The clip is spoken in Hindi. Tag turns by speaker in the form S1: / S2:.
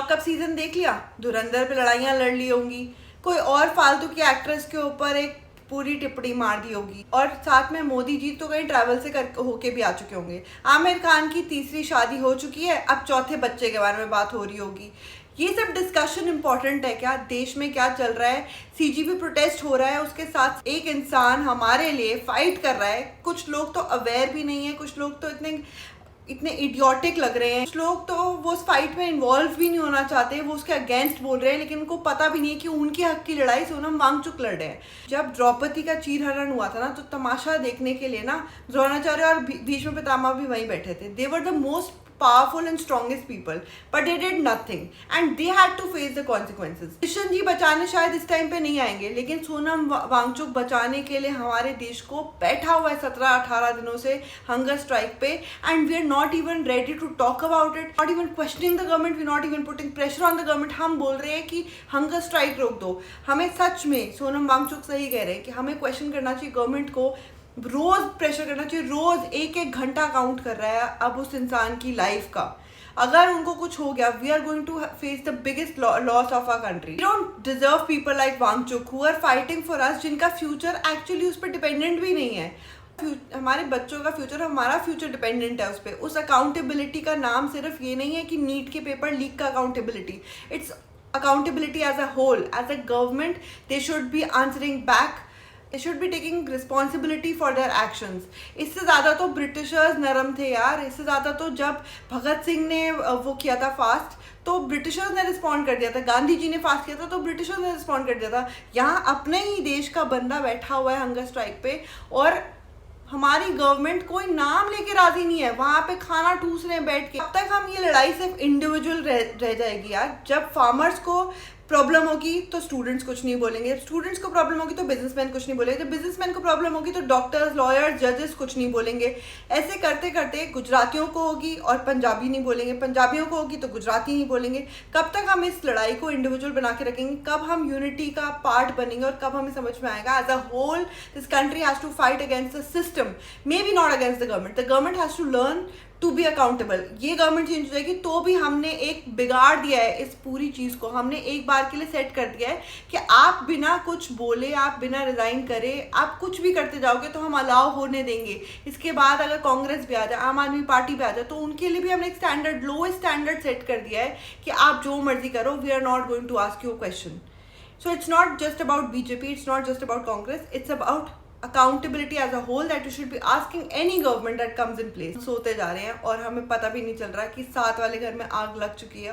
S1: लॉकअप सीजन देख लिया, धुरंधर पे लड़ाइयाँ लड़ ली होंगी, कोई और फालतू की एक्ट्रेस के ऊपर एक पूरी टिप्पणी मार दी होगी, और साथ में मोदी जी तो कहीं ट्रैवल से कर होके भी आ चुके होंगे। आमिर खान की तीसरी शादी हो चुकी है, अब चौथे बच्चे के बारे में बात हो रही होगी। ये सब डिस्कशन इंपॉर्टेंट है क्या? देश में क्या चल रहा है? सीजीपी प्रोटेस्ट हो रहा है, उसके साथ एक इंसान हमारे लिए फाइट कर रहा है। कुछ लोग तो अवेयर भी नहीं है, कुछ लोग तो इतने इडियोटिक लग रहे हैं, कुछ लोग तो वो उस फाइट में इन्वॉल्व भी नहीं होना चाहते, वो उसके अगेंस्ट बोल रहे हैं, लेकिन उनको पता भी नहीं है कि उनके हक की लड़ाई सोनम वांगचुक लड़ रहे हैं। जब द्रौपदी का चीरहरण हुआ था ना, तो तमाशा देखने के लिए ना द्रोणाचार्य और भीष्म पितामह भी वहीं बैठे थे। They were the most powerful and strongest people, but they did nothing and they had to face the consequences. Kishan ji बचाने शायद इस टाइम पे नहीं आएंगे, लेकिन सोनम वांगचुक बचाने के लिए हमारे देश को बैठा हुआ है 17-18 दिनों से हंगर स्ट्राइक पे, and we are not even ready to talk about it, not even questioning the government, we are not even putting pressure on the government. हम बोल रहे हैं कि हंगर स्ट्राइक रोक दो। हमें सच में सोनम वांगचुक सही कह रहे हैं कि हमें क्वेश्चन करना चाहिए गवर्नमेंट को, रोज प्रेशर करना चाहिए, रोज एक एक घंटा काउंट कर रहा है अब उस इंसान की लाइफ का। अगर उनको कुछ हो गया, we are going to face the biggest loss of our country. We don't deserve people like Wangchuk who are fighting for us, जिनका फ्यूचर एक्चुअली उस पर डिपेंडेंट भी नहीं है। हमारे बच्चों का फ्यूचर, हमारा फ्यूचर डिपेंडेंट है उस पर। उस अकाउंटेबिलिटी का नाम सिर्फ ये नहीं है कि नीट के पेपर लीक का accountability, it's accountability as a whole. As a government, they should be answering back. They should be taking responsibility for their actions. इससे ज़्यादा तो ब्रिटिशर्स नरम थे यार। इससे ज़्यादा तो जब भगत सिंह ने वो किया था फास्ट, तो ब्रिटिशर्स ने रिस्पॉन्ड कर दिया था। गांधी जी ने फास्ट किया था तो ब्रिटिशर्स ने रिस्पॉन्ड कर दिया था। यहाँ अपने ही देश का बंदा बैठा हुआ है हंगर स्ट्राइक पे, और हमारी गवर्नमेंट कोई नाम लेके राजी नहीं है, वहाँ पे खाना ठूस रहे हैं बैठ के। अब तक हम ये लड़ाई सिर्फ इंडिविजुअल रह जाएगी यार। जब फार्मर्स को प्रॉब्लम होगी तो स्टूडेंट्स कुछ नहीं बोलेंगे, जब स्टूडेंट्स को प्रॉब्लम होगी तो बिजनेसमैन कुछ नहीं बोलेंगे, जब बिजनेसमैन को प्रॉब्लम होगी तो डॉक्टर्स, लॉयर्स, जजेस कुछ नहीं बोलेंगे। ऐसे करते करते गुजरातियों को होगी और पंजाबी नहीं बोलेंगे, पंजाबियों को होगी तो गुजराती नहीं बोलेंगे। कब तक हम इस लड़ाई को इंडिविजुअल बना के रखेंगे? कब हम यूनिटी का पार्ट बनेंगे और कब हमें समझ में आएगा as a whole this country has to fight against the system, may be not against the government. The government has to learn to be accountable. ये गवर्नमेंट चेंज हो जाएगी तो भी हमने एक बिगाड़ दिया है इस पूरी चीज़ को, हमने एक बार के लिए सेट कर दिया है कि आप बिना कुछ बोले, आप बिना रिजाइन करे, आप कुछ भी करते जाओगे तो हम अलाउ होने देंगे। इसके बाद अगर कांग्रेस भी आ जाए, आम आदमी पार्टी भी आ जाए, तो उनके लिए भी हमने एक स्टैंडर्ड, लोएस्ट स्टैंडर्ड सेट कर दिया है कि आप जो मर्जी करो, we are not going to ask you question. So it's not just about BJP, it's not just about Congress, it's about accountability as a whole that you should be asking any government that comes in place. सोते जा रहे हैं और हमें पता भी नहीं चल रहा कि साथ वाले घर में आग लग चुकी है